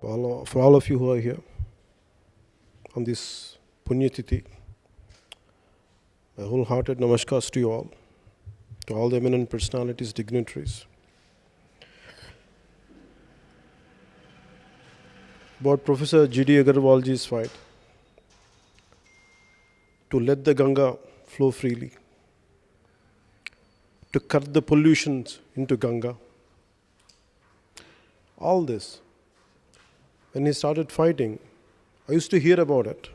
For all of you who are here on this Punyatiti, my wholehearted namaskars to you all, to all the eminent personalities, dignitaries. About Professor G.D. Agarwalji's fight to let the Ganga flow freely, to cut the pollutions into Ganga. All this, when he started fighting, I used to hear about it.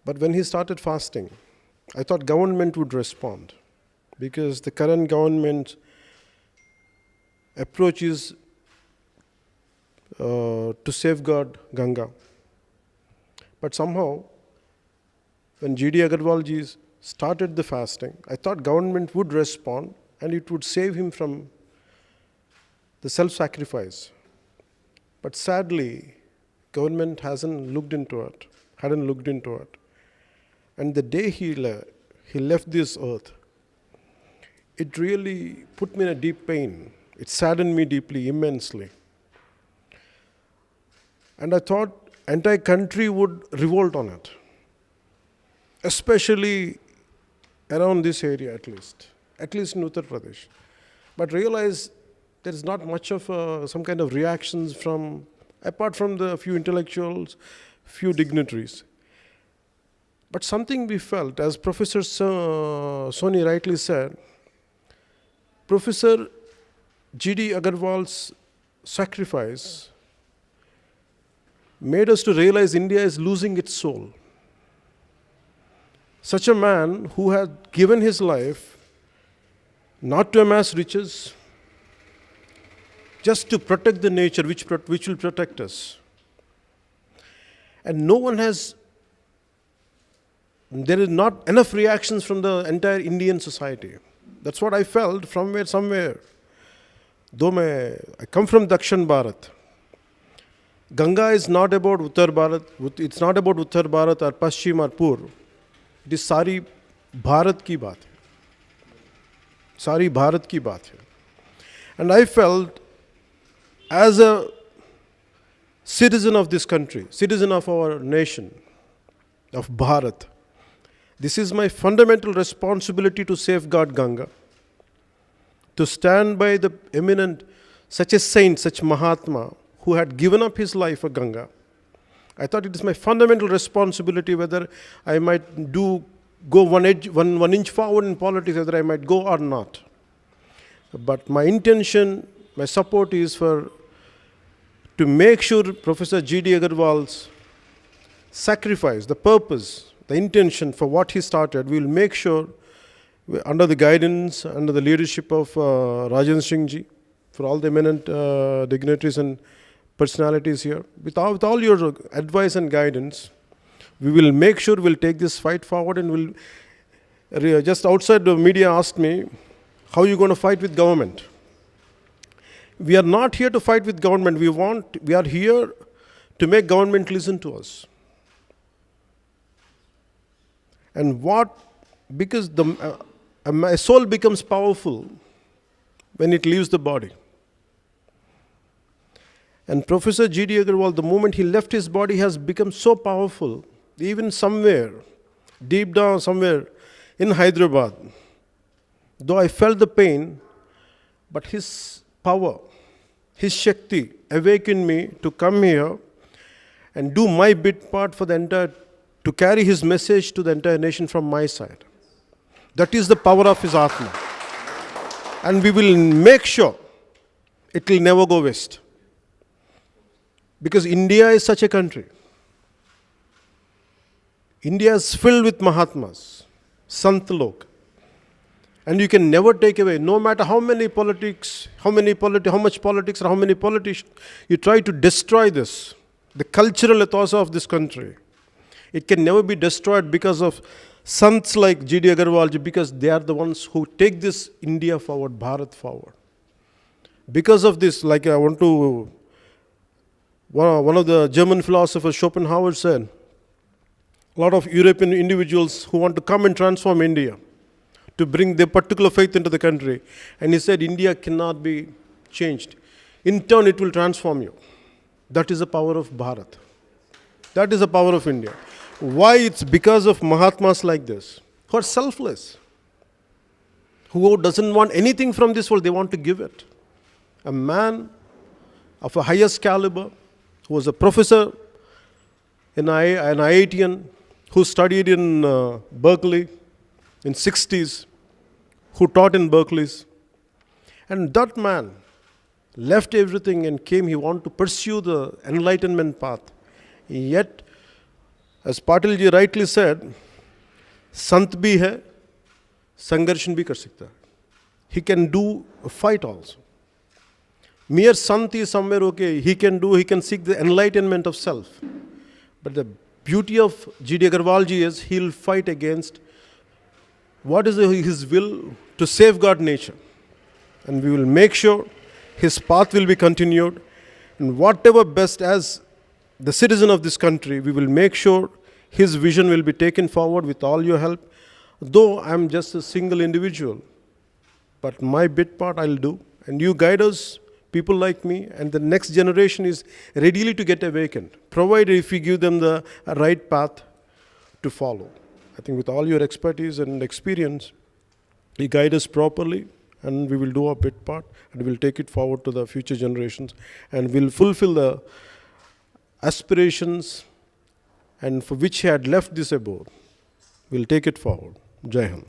But when he started fasting, I thought government would respond, because the current government approach is to safeguard Ganga. But somehow, when G.D. Agarwalji started the fasting, I thought government would respond and it would save him from the self-sacrifice. But sadly, government hadn't looked into it. And the day he left this earth, it really put me in a deep pain. It saddened me deeply, immensely. And I thought entire country would revolt on it, especially around this area at least in Uttar Pradesh. But realized there is not much of some kind of reactions apart from the few intellectuals, few dignitaries. But something we felt, as Professor Soni rightly said, Professor G.D. Agarwal's sacrifice made us to realize India is losing its soul. Such a man who had given his life not to amass riches, just to protect the nature which will protect us. And there is not enough reactions from the entire Indian society. That's what I felt somewhere. Though I come from Dakshin Bharat, Ganga is not about Uttar Bharat, it's not about Uttar Bharat or Paschim or Purv. It is Sari Bharat ki baat hai. Sari Bharat ki baat hai. And I felt, as a citizen of this country, citizen of our nation, of Bharat, this is my fundamental responsibility to safeguard Ganga, to stand by the eminent, such a saint, such Mahatma, who had given up his life for Ganga. I thought it is my fundamental responsibility whether I might go one inch forward in politics, whether I might go or not. But my intention, my support is to make sure Professor G.D. Agarwal's sacrifice, the purpose, the intention for what he started, we will make sure, under the guidance, under the leadership of Rajendra Singh ji, for all the eminent dignitaries and personalities here, with all your advice and guidance, we will make sure we'll take this fight forward. And just outside, the media asked me, how are you going to fight with government? We are not here to fight with government. We are here to make government listen to us. And because a soul becomes powerful when it leaves the body. And Professor G.D. Agarwal, the moment he left his body, has become so powerful, even somewhere, deep down somewhere in Hyderabad. Though I felt the pain, but his power, his Shakti awakened me to come here and do my bit part to carry his message to the entire nation from my side. That is the power of his Atma. And we will make sure it will never go waste. Because India is such a country. India is filled with Mahatmas, Sant Lok. And you can never take away, no matter how much politics, or how many politicians, you try to destroy this, the cultural ethos of this country. It can never be destroyed because of sants like G.D. Agarwalji, because they are the ones who take this India forward, Bharat forward. Because of this, like one of the German philosophers, Schopenhauer, said, a lot of European individuals who want to come and transform India, to bring their particular faith into the country. And he said, India cannot be changed. In turn, it will transform you. That is the power of Bharat. That is the power of India. Why? It's because of Mahatmas like this, who are selfless, who doesn't want anything from this world, they want to give it. A man of a highest caliber, who was a professor an IITian, who studied in Berkeley in 60s, who taught in Berkeley's. And that man left everything and came. He wanted to pursue the enlightenment path. Yet, as Patil ji rightly said, Sant bhi hai, sangarshan bhi kar sakta hai. He can do a fight also. Mere Sant is somewhere okay. He can seek the enlightenment of self. But the beauty of G.D. Agarwal ji is he'll fight against what is his will to safeguard nature. And we will make sure his path will be continued. And whatever best as the citizen of this country, we will make sure his vision will be taken forward with all your help. Though I'm just a single individual, but my bit part I'll do. And you guide us, people like me, and the next generation is ready to get awakened, provided if we give them the right path to follow. I think with all your expertise and experience, you guide us properly, and we will do our bit part, and we'll take it forward to the future generations, and we'll fulfill the aspirations and for which he had left this abode. We'll take it forward. Jai Hind.